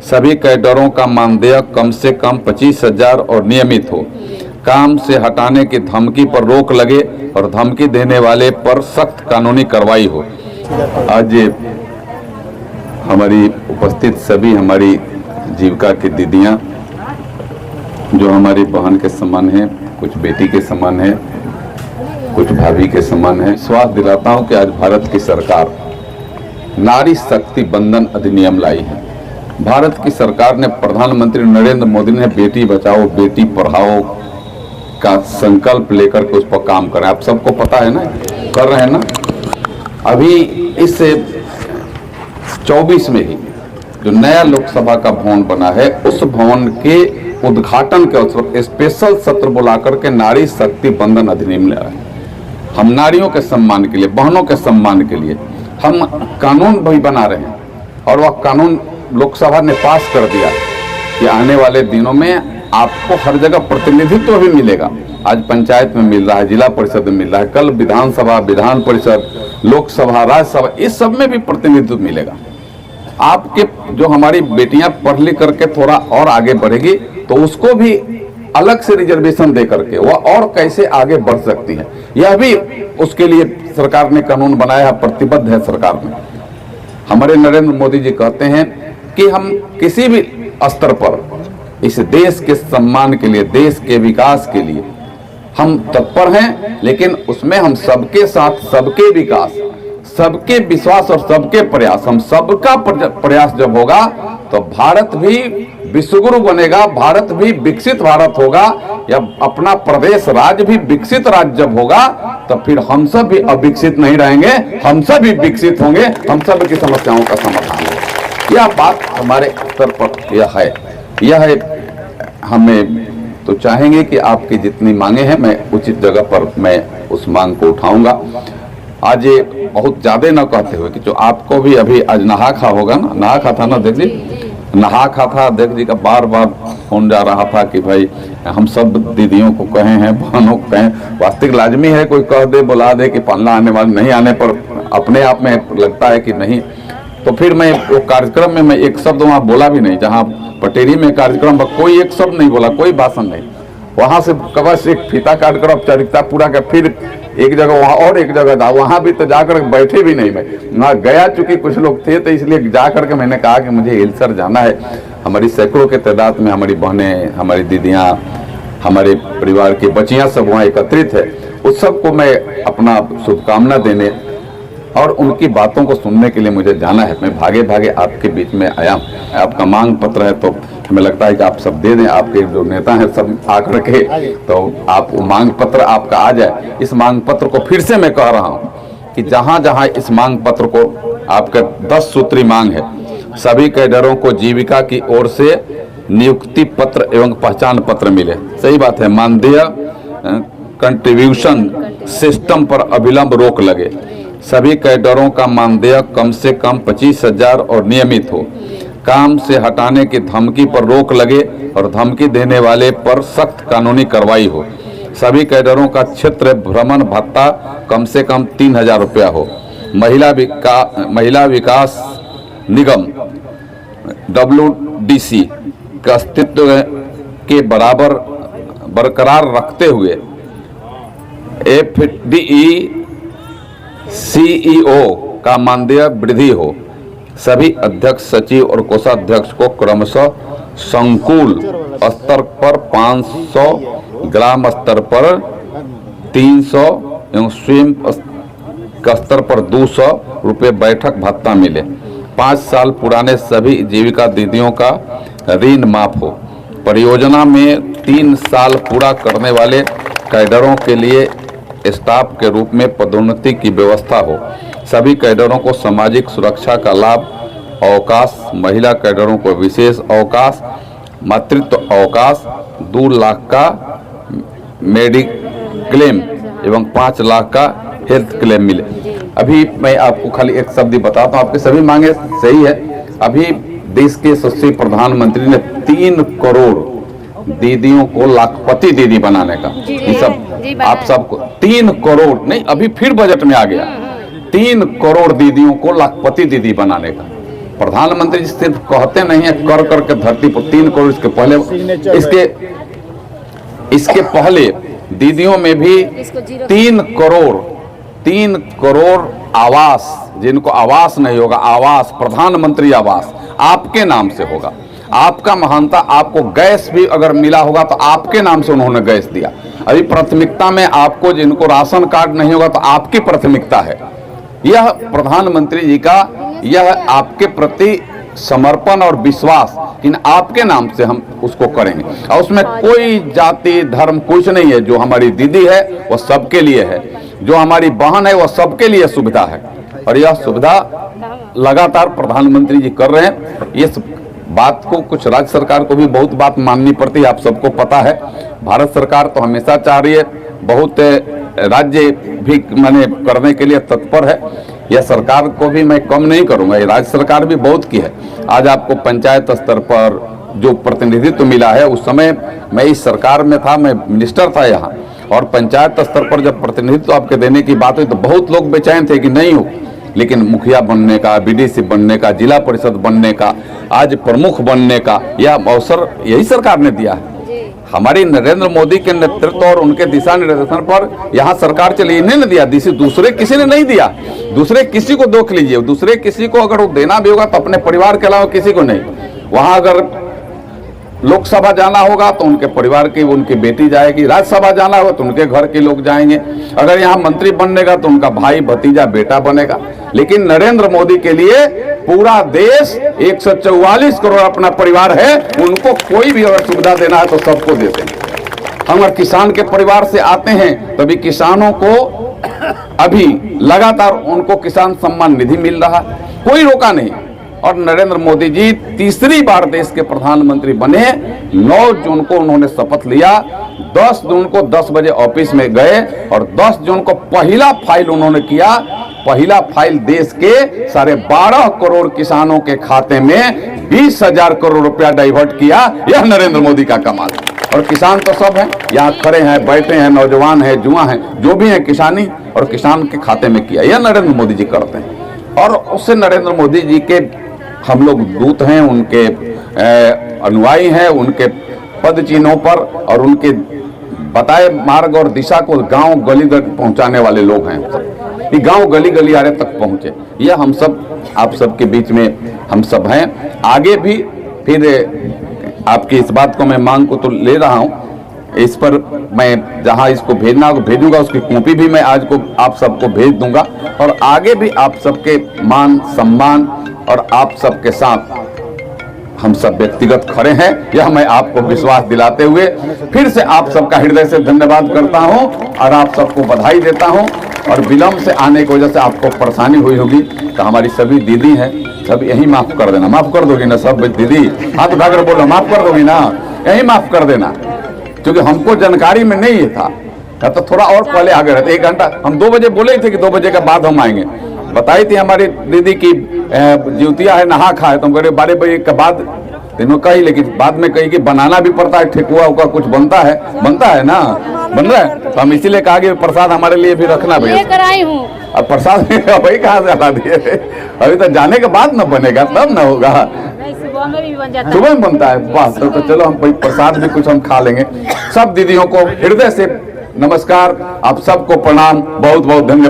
सभी कैडरों का मानदेय कम से कम 25,000 और नियमित हो। काम से हटाने की धमकी पर रोक लगे और धमकी देने वाले पर सख्त कानूनी कार्रवाई हो। आज हमारी उपस्थित सभी हमारी जीविका की दीदियां जो हमारी बहन के समान हैं, कुछ बेटी के समान है, कुछ भाभी के समान है, विश्वास दिलाता हूं कि आज भारत की सरकार नारी शक्ति बंधन अधिनियम लाई है। भारत की सरकार ने, प्रधानमंत्री नरेंद्र मोदी ने बेटी बचाओ बेटी पढ़ाओ का संकल्प लेकर के उस पर काम कर रहे हैं। आप सबको पता है ना, कर रहे हैं ना। अभी इस 24 में ही जो नया लोकसभा का भवन बना है, उस भवन के उद्घाटन के अवसर स्पेशल सत्र बुलाकर के नारी शक्ति बंधन अधिनियम लाया है। हम नारियों के सम्मान के लिए, बहनों के सम्मान के लिए हम कानून भी बना रहे हैं और वह कानून लोकसभा ने पास कर दिया कि आने वाले दिनों में आपको हर जगह प्रतिनिधित्व भी मिलेगा। आज पंचायत में मिल रहा है, जिला परिषद में मिल रहा है, कल विधानसभा, विधान परिषद, लोकसभा, राज्यसभा, इस सब में भी प्रतिनिधित्व मिलेगा। आपके जो हमारी बेटियां पढ़ लिख करके थोड़ा और आगे बढ़ेगी तो उसको भी अलग से रिजर्वेशन दे करके वह और कैसे आगे बढ़ सकती है, यह भी उसके लिए सरकार ने कानून बनाया, प्रतिबद्ध है सरकार में। हमारे नरेंद्र मोदी जी कहते हैं कि हम किसी भी स्तर पर इस देश के सम्मान के लिए, देश के विकास के लिए हम तत्पर हैं, लेकिन उसमें हम सबके साथ, सबके विकास, सबके विश्वास और सबके प्रयास, हम सबका प्रयास जब होगा तो भारत भी विश्वगुरु बनेगा, भारत भी विकसित भारत होगा, या अपना प्रदेश राज्य भी विकसित राज्य जब होगा तो फिर हम सब भी अविकसित नहीं रहेंगे, हम सब भी विकसित होंगे, हम सब की समस्याओं का समाधान होगा। यह बात हमारे स्तर पर यह है। हमें तो चाहेंगे कि आपकी जितनी मांगे हैं मैं उचित जगह पर मैं उस मांग को उठाऊंगा। आज ये बहुत ज्यादा न कहते हुए कि जो आपको भी अभी आज नहा खा होगा ना, नहा खा था ना, देख ली नहा खा था, देख जी का बार बार फोन जा रहा था कि भाई हम सब दीदियों को कहे हैं, बहनों को कहें। वास्तविक लाजमी है कोई कह दे, बुला दे कि पालना आने वाले, नहीं आने पर अपने आप में लगता है कि नहीं। तो फिर मैं वो कार्यक्रम में मैं एक शब्द वहाँ बोला भी नहीं, जहाँ पटेरी में कार्यक्रम कोई एक शब्द नहीं बोला, कोई भाषण नहीं। वहाँ से बस एक फीता काट कर औपचारिकता पूरा कर, फिर एक जगह वहाँ और एक जगह था, वहाँ भी तो जाकर बैठे भी नहीं। मैं वहाँ गया, चूंकि कुछ लोग थे तो इसलिए जा करके मैंने कहा कि मुझे हिलसर जाना है। हमारी सैकड़ों के तादाद में हमारी बहनें, हमारी दीदियाँ, हमारे परिवार की बच्चियाँ सब वहाँ एकत्रित है। उस सब को मैं अपना शुभकामना देने और उनकी बातों को सुनने के लिए मुझे जाना है। मैं भागे भागे आपके बीच में आया। आपका मांग पत्र है तो हमें लगता है कि आप सब दे दें, आपके जो नेता हैं सब आकर के, तो आप मांग पत्र आपका आ जाए। इस मांग पत्र को फिर से मैं कह रहा हूं कि जहां जहां इस मांग पत्र को, आपका 10 सूत्री मांग है, सभी कैडरों को जीविका की ओर से नियुक्ति पत्र एवं पहचान पत्र मिले। सही बात है, मानदेय कंट्रीब्यूशन सिस्टम पर अविलंब रोक लगे। सभी कैडरों का मानदेय कम से कम 25,000 और नियमित हो। काम से हटाने की धमकी पर रोक लगे और धमकी देने वाले पर सख्त कानूनी कार्रवाई हो। सभी कैडरों का क्षेत्र भ्रमण भत्ता कम से कम 3,000 रुपया हो। महिला विकास निगम WDC का अस्तित्व के बराबर बरकरार रखते हुए FDE CEO का मानदेय वृद्धि हो। सभी अध्यक्ष, सचिव और कोषाध्यक्ष को क्रमशः संकुल स्तर पर 500, ग्राम स्तर पर 300 एवं स्वयं स्तर पर 200 रुपये बैठक भत्ता मिले। 5 साल पुराने सभी जीविका दीदियों का ऋण माफ हो। परियोजना में 3 साल पूरा करने वाले कैडरों के लिए स्टाफ के रूप में पदोन्नति की व्यवस्था हो। सभी कैडरों को सामाजिक सुरक्षा का लाभ, अवकाश, महिला कैडरों को विशेष अवकाश, मातृत्व अवकाश, 2 लाख का मेडिक्लेम एवं 5 लाख का हेल्थ क्लेम मिले। अभी मैं आपको खाली एक शब्द बताता हूँ, आपकी सभी मांगे सही है। अभी देश के यशस्वी प्रधानमंत्री ने 3 करोड़ दीदियों को लाखपति दीदी बनाने का, ये सब आप सबको 3 करोड़ नहीं, अभी फिर बजट में आ गया 3 करोड़ दीदियों को लाखपति दीदी बनाने का। प्रधानमंत्री जी सिर्फ कहते नहीं है, कर करके धरती पर 3 करोड़ इसके पहले दीदियों में भी 3 करोड़ आवास, जिनको आवास नहीं होगा, आवास, प्रधानमंत्री आवास आपके नाम से होगा। आपका महानता, आपको गैस भी अगर मिला होगा तो आपके नाम से उन्होंने गैस दिया। अभी प्राथमिकता में आपको, जिनको राशन कार्ड नहीं होगा तो आपकी प्राथमिकता है। यह प्रधानमंत्री जी का, यह आपके प्रति समर्पण और विश्वास कि आपके नाम से हम उसको करेंगे, और उसमें कोई जाति धर्म कुछ नहीं है। जो हमारी दीदी है वो सबके लिए है, जो हमारी बहन है वो सबके लिए सुविधा है, और यह सुविधा लगातार प्रधानमंत्री जी कर रहे हैं। इस बात को कुछ राज्य सरकार को भी बहुत बात माननी पड़ती है, आप सबको पता है। भारत सरकार तो हमेशा चाह रही है, बहुत राज्य भी मैंने करने के लिए तत्पर है। यह सरकार को भी मैं कम नहीं करूंगा, ये राज्य सरकार भी बहुत की है। आज आपको पंचायत स्तर पर जो प्रतिनिधित्व मिला है, उस समय मैं इस सरकार में था, मैं मिनिस्टर था यहाँ, और पंचायत स्तर पर जब प्रतिनिधित्व आपके देने की बात हुई तो बहुत लोग बेचैन थे कि नहीं हो, लेकिन मुखिया बनने का, बीडीसी बनने का, जिला परिषद बनने का, आज प्रमुख बनने का यह अवसर यही सरकार ने दिया है। हमारी नरेंद्र मोदी के नेतृत्व और उनके दिशा निर्देशन पर यहाँ सरकार चली, इन्हें ने दिया, दूसरे किसी ने नहीं दिया। दूसरे किसी को देख लीजिए, दूसरे किसी को अगर वो देना भी होगा तो अपने परिवार के अलावा किसी को नहीं। वहाँ अगर लोकसभा जाना होगा तो उनके परिवार की, उनकी बेटी जाएगी, राज्यसभा जाना होगा तो उनके घर के लोग जाएंगे, अगर यहाँ मंत्री बनेगा तो उनका भाई भतीजा बेटा बनेगा। लेकिन नरेंद्र मोदी के लिए पूरा देश 144 करोड़ अपना परिवार है, उनको कोई भी अगर सुविधा देना है तो सबको देते हैं। हम अगर किसान के परिवार से आते हैं तभी किसानों को अभी लगातार उनको किसान सम्मान निधि मिल रहा, कोई रोका नहीं। और नरेंद्र मोदी जी तीसरी बार देश के प्रधानमंत्री बने। 9 जून को उन्होंने शपथ लिया, 10 जून को 10 बजे ऑफिस में गए और 10 जून को पहला फाइल उन्होंने किया। पहला फाइल देश के 12.5 करोड़ किसानों के खाते में 20,000 करोड़ रुपया डाइवर्ट किया। यह नरेंद्र मोदी का कमाल। और किसान तो सब हैं, यहाँ खड़े हैं, बैठे हैं, नौजवान हैं, जुआ हैं, जो भी हैं, किसानी और किसान के खाते में किया। यह नरेंद्र मोदी जी करते हैं। और उससे नरेंद्र मोदी जी के हम लोग दूत हैं, उनके अनुयायी हैं, उनके पद चिन्हों पर और उनके बताए मार्ग और दिशा को गांव गली तक पहुंचाने वाले लोग हैं। कि गांव गली गलियारे तक पहुंचे, यह हम सब, आप सबके बीच में हम सब हैं। आगे भी फिर आपकी इस बात को मैं मांग को तो ले रहा हूं, इस पर मैं जहां इसको भेजना भेजूंगा, उसकी कॉपी भी मैं आज को आप सबको भेज दूंगा। और आगे भी आप सबके मान सम्मान और आप सबके साथ हम सब व्यक्तिगत खड़े हैं, यह मैं आपको विश्वास दिलाते हुए फिर से आप सबका हृदय से धन्यवाद करता हूं और आप सबको बधाई देता हूं। और विलम्ब से आने की वजह से आपको परेशानी हुई होगी तो हमारी सभी दीदी हैं, सब यही माफ कर देना। माफ कर दोगी ना सब दीदी? हाथ उठाकर बोलो, माफ कर दोगी ना? यही माफ कर देना, क्योंकि हमको जानकारी में नहीं ये था, तो थोड़ा और पहले आगे रहते। 1 घंटा हम 2 बजे बोले थे कि 2 बजे के बाद हम आएंगे। बताई थी हमारी दीदी की ज्योतिया है, नहा खा है, तो हम कह रहे 12 बजे के बाद तीनों कही, लेकिन बाद में कही कि बनाना भी पड़ता है, ठेकुआ उका कुछ बनता है ना, बन रहा है, तो हम इसीलिए कहा कि प्रसाद हमारे लिए भी रखना भैया। अब प्रसाद वही कहाँ से हटा दिए, अभी तो जाने के बाद न बनेगा, तब न होगा, सुबह में बनता है। बस तो चलो हम प्रसाद भी कुछ हम खा लेंगे। सब दीदियों को हृदय से नमस्कार, आप सबको प्रणाम, बहुत बहुत धन्यवाद।